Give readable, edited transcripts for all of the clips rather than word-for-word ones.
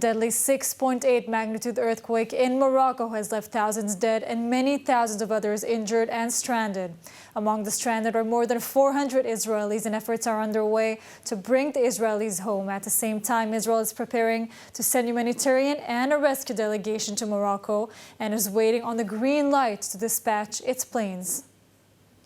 deadly 6.8 magnitude earthquake in Morocco has left thousands dead and many thousands of others injured and stranded. Among the stranded are more than 400 Israelis, and efforts are underway to bring the Israelis home. At the same time, Israel is preparing to send humanitarian and a rescue delegation to Morocco and is waiting on the green light to dispatch its planes.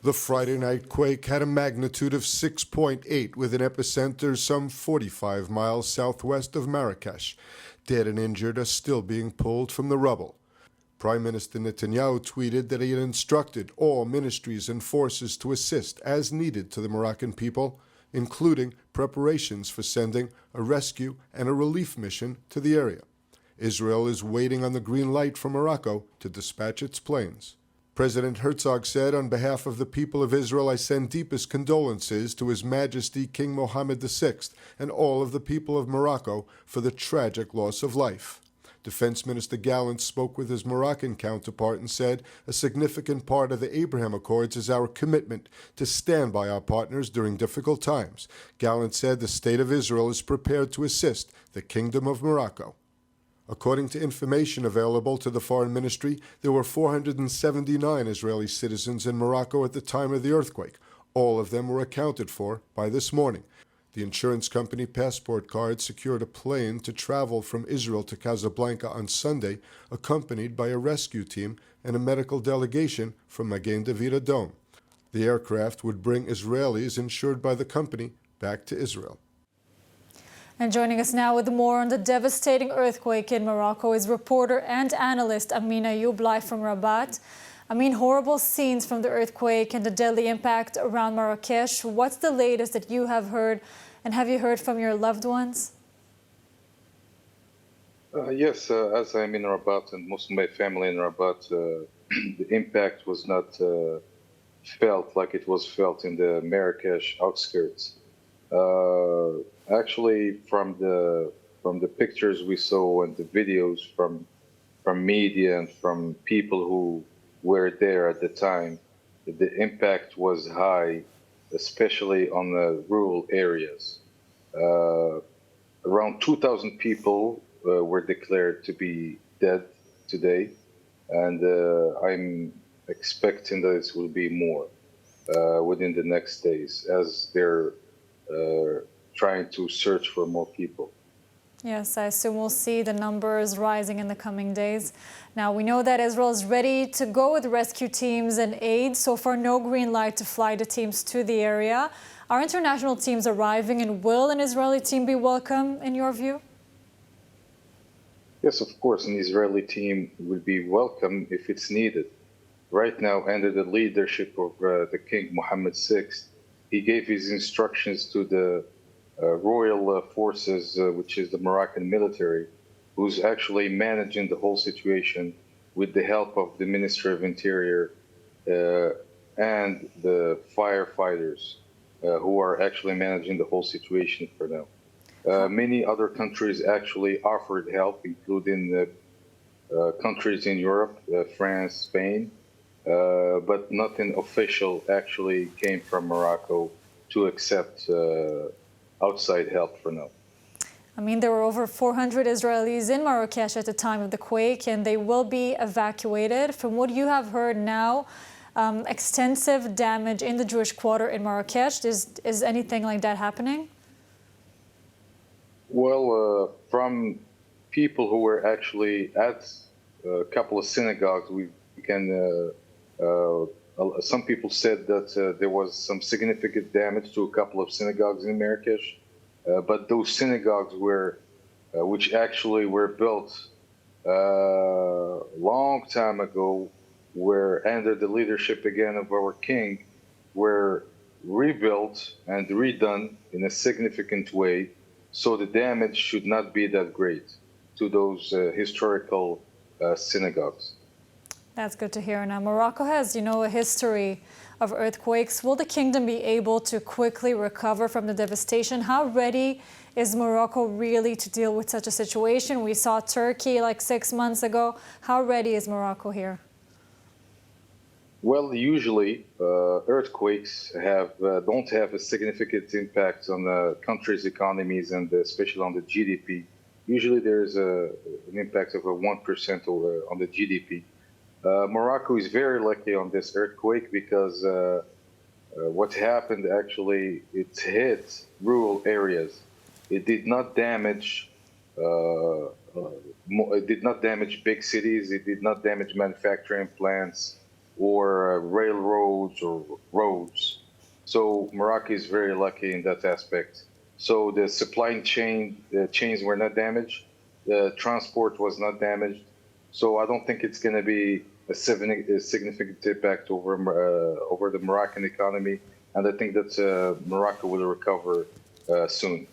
The Friday night quake had a magnitude of 6.8 with an epicenter some 45 miles southwest of Marrakesh. Dead and injured are still being pulled from the rubble. Prime Minister Netanyahu tweeted that he had instructed all ministries and forces to assist as needed to the Moroccan people, including preparations for sending a rescue and a relief mission to the area. Israel is waiting on the green light from Morocco to dispatch its planes. President Herzog said, "On behalf of the people of Israel, I send deepest condolences to His Majesty King Mohammed VI and all of the people of Morocco for the tragic loss of life." Defense Minister Gallant spoke with his Moroccan counterpart and said, "A significant part of the Abraham Accords is our commitment to stand by our partners during difficult times." Gallant said the State of Israel is prepared to assist the Kingdom of Morocco. According to information available to the Foreign Ministry, there were 479 Israeli citizens in Morocco at the time of the earthquake. All of them were accounted for by this morning. The insurance company Passport Card secured a plane to travel from Israel to Casablanca on Sunday, accompanied by a rescue team and a medical delegation from Magen David Adom. The aircraft would bring Israelis insured by the company back to Israel. And joining us now with more on the devastating earthquake in Morocco is reporter and analyst Amin Ayoub, live from Rabat. Amin, horrible scenes from the earthquake and the deadly impact around Marrakesh. What's the latest that you have heard, and have you heard from your loved ones? Yes, as I'm in Rabat and most of my family in Rabat, the impact was not felt like it was felt in the Marrakesh outskirts. Actually, from the pictures we saw and the videos from media and from people who were there at the time, the impact was high, especially on the rural areas. Around 2,000 people were declared to be dead today, and I'm expecting that it will be more within the next days as they're trying to search for more people. Yes, I assume we'll see the numbers rising in the coming days. Now, we know that Israel is ready to go with rescue teams and aid. So far, no green light to fly the teams to the area. Are international teams arriving, and will an Israeli team be welcome, in your view? Yes, of course, an Israeli team will be welcome if it's needed. Right now, under the leadership of the King Mohammed VI, he gave his instructions to the royal forces, which is the Moroccan military, who's actually managing the whole situation with the help of the Ministry of Interior and the firefighters, who are actually managing the whole situation for now. Many other countries actually offered help, including the countries in Europe, France, Spain, but nothing official actually came from Morocco to accept outside help for now. I mean, there were over 400 Israelis in Marrakesh at the time of the quake, and they will be evacuated. From what you have heard now, extensive damage in the Jewish quarter in Marrakesh. Is anything like that happening? Well, from people who were actually at a couple of synagogues, we can. Some people said that there was some significant damage to a couple of synagogues in Marrakesh, but those synagogues which actually were built long time ago, were under the leadership again of our king, were rebuilt and redone in a significant way, so the damage should not be that great to those historical synagogues. That's good to hear. Now, Morocco has, a history of earthquakes. Will the kingdom be able to quickly recover from the devastation? How ready is Morocco really to deal with such a situation? We saw Turkey like 6 months ago. How ready is Morocco here? Well, usually earthquakes don't have a significant impact on the country's economies and especially on the GDP Usually there's an impact of a 1% on the GDP. Morocco is very lucky on this earthquake because what happened actually, it hit rural areas. It did not damage big cities. It did not damage manufacturing plants or railroads or roads. So Morocco is very lucky in that aspect. So the supply chains were not damaged. The transport was not damaged. So I don't think it's going to be a significant impact over the Moroccan economy. And I think that Morocco will recover soon.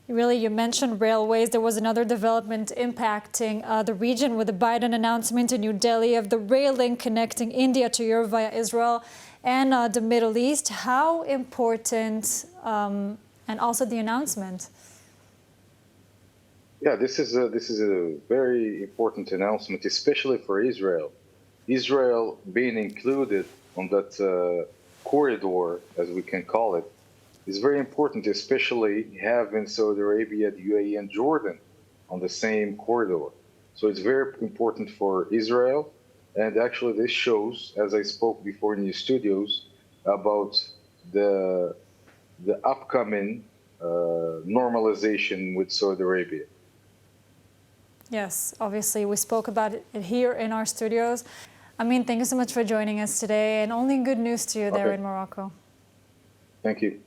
Really, you mentioned railways. There was another development impacting the region with the Biden announcement in New Delhi of the rail link connecting India to Europe via Israel and the Middle East. How important, and also the announcement? Yeah, this is a very important announcement, especially for Israel. Israel being included on that corridor, as we can call it, is very important, especially having Saudi Arabia, the UAE, and Jordan on the same corridor. So it's very important for Israel. And actually, this shows, as I spoke before in your studios, about the upcoming normalization with Saudi Arabia. Yes, obviously, we spoke about it here in our studios. Amin, thank you so much for joining us today, and only good news to you there in Morocco. Thank you.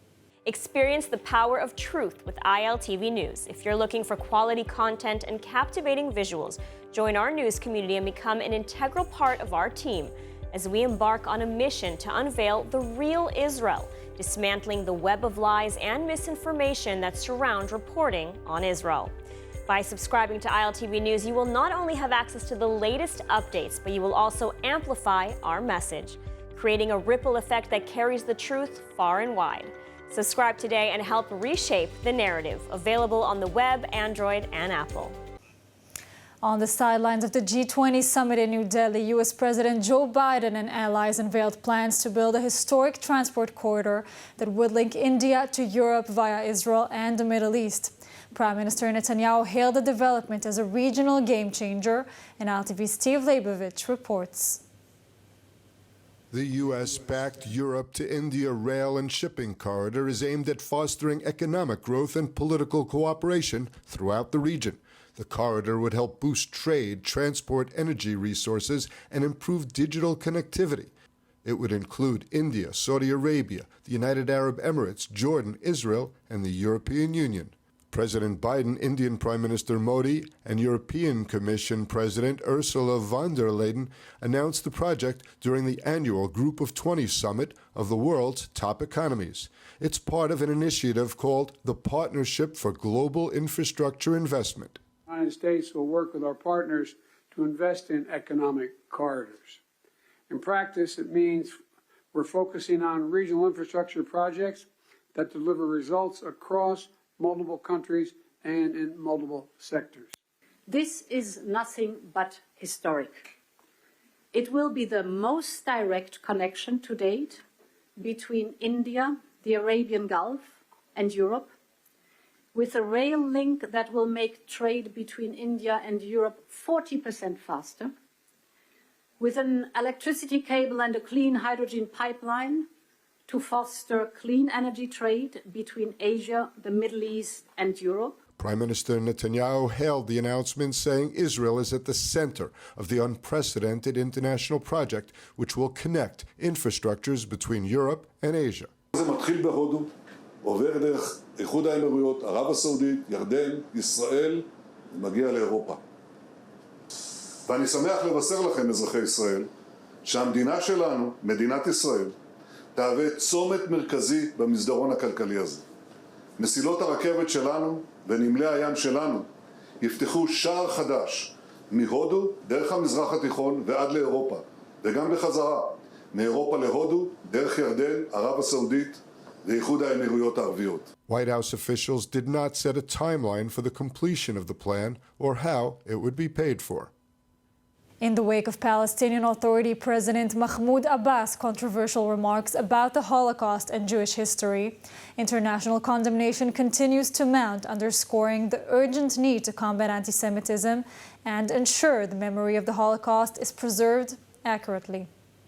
Experience the power of truth with ILTV News. If you're looking for quality content and captivating visuals, join our news community and become an integral part of our team as we embark on a mission to unveil the real Israel, dismantling the web of lies and misinformation that surround reporting on Israel. By subscribing to ILTV News, you will not only have access to the latest updates, but you will also amplify our message, creating a ripple effect that carries the truth far and wide. Subscribe today and help reshape the narrative. Available on the web, Android, and Apple. On the sidelines of the G20 summit in New Delhi, U.S. President Joe Biden and allies unveiled plans to build a historic transport corridor that would link India to Europe via Israel and the Middle East. Prime Minister Netanyahu hailed the development as a regional game changer, and ILTV's Steve Leibovich reports. The U.S.-backed Europe to India rail and shipping corridor is aimed at fostering economic growth and political cooperation throughout the region. The corridor would help boost trade, transport energy resources, and improve digital connectivity. It would include India, Saudi Arabia, the United Arab Emirates, Jordan, Israel, and the European Union. President Biden, Indian Prime Minister Modi, and European Commission President Ursula von der Leyen announced the project during the annual Group of 20 summit of the world's top economies. It's part of an initiative called the Partnership for Global Infrastructure Investment. The United States will work with our partners to invest in economic corridors. In practice, it means we're focusing on regional infrastructure projects that deliver results across multiple countries and in multiple sectors. This is nothing but historic. It will be the most direct connection to date between India, the Arabian Gulf, and Europe, with a rail link that will make trade between India and Europe 40% faster, with an electricity cable and a clean hydrogen pipeline to foster clean energy trade between Asia, the Middle East, and Europe. Prime Minister Netanyahu hailed the announcement, saying Israel is at the center of the unprecedented international project which will connect infrastructures between Europe and Asia. זה מתחיל בהודו, עובר דרך איחוד האמירויות, ערב הסעודית, ירדן, ישראל, ומגיע לאירופה. ואני שמח לבשר לכם, אזרחי ישראל, שהמדינה שלנו, מדינת ישראל, תהווה צומת מרכזי במסדרון הכלכלי הזה. מסילות הרכבת שלנו ונמלי הים שלנו יפתחו שער חדש מהודו דרך המזרח התיכון ועד לאירופה, וגם בחזרה, מאירופה להודו, דרך ירדן, ערב הסעודית ואיחוד האמירויות הערביות. White House officials did not set a timeline for the completion of the plan or how it would be paid for. In the wake of Palestinian Authority President Mahmoud Abbas' controversial remarks about the Holocaust and Jewish history, international condemnation continues to mount, underscoring the urgent need to combat anti-Semitism and ensure the memory of the Holocaust is preserved accurately.